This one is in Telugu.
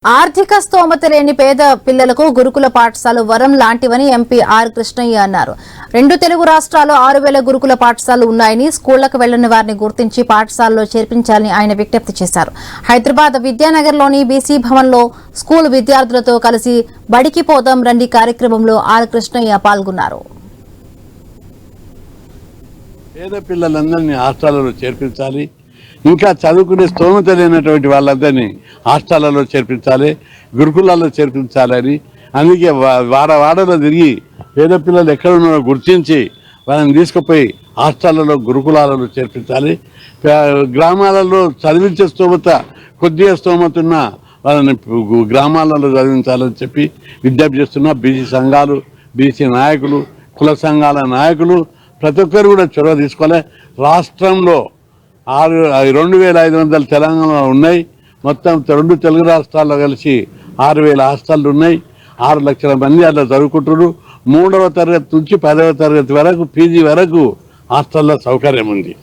ఆర్థిక స్తోమత లేని పేద పిల్లలకు గురుకుల పాఠశాలలు వరం లాంటివని ఎంపీ ఆర్ కృష్ణయ్య అన్నారు. 2 తెలుగు రాష్ట్రాల్లో 6000 గురుకుల పాఠశాలలు ఉన్నాయని, స్కూళ్లకు వెళ్లని వారిని గుర్తించి పాఠశాలలో చేర్పించాలని ఆయన విజ్ఞప్తి చేశారు. హైదరాబాద్ విద్యానగర్లోని బీసీ భవన్లో స్కూల్ విద్యార్థులతో కలిసి బడికి పోదాం రండి కార్యక్రమంలో ఆర్ కృష్ణయ్య పాల్గొన్నారు. పేద పిల్లలందరినీ హాస్టళ్లలో చేర్పించాలి, ఇంకా చదువుకునే స్తోమత లేనటువంటి వాళ్ళందరినీ హాస్టళ్లలో చేర్పించాలి, గురుకులాల్లో చేర్పించాలని, అందుకే వాడలో తిరిగి పేద పిల్లలు ఎక్కడ ఉన్నారో గుర్తించి వాళ్ళని తీసుకుపోయి హాస్టళ్లలో గురుకులాలలో చేర్పించాలి. గ్రామాలలో చదివించే స్తోమత కొద్దిగా స్తోమత ఉన్న వాళ్ళని గ్రామాలలో చదివించాలని చెప్పి విజ్ఞప్తి చేస్తున్నా. బీసీ సంఘాలు, బీసీ నాయకులు, కుల సంఘాల నాయకులు ప్రతి ఒక్కరు కూడా చొరవ తీసుకోవాలి. రాష్ట్రంలో 2500 తెలంగాణలో ఉన్నాయి. మొత్తం 2 తెలుగు రాష్ట్రాల్లో కలిసి 6000 హాస్టళ్ళు ఉన్నాయి. 6 లక్షల మంది అట్లా చదువుకుంటున్నారు. 3వ తరగతి నుంచి 10వ తరగతి వరకు, పీజీ వరకు హాస్టల్లో సౌకర్యం ఉంది.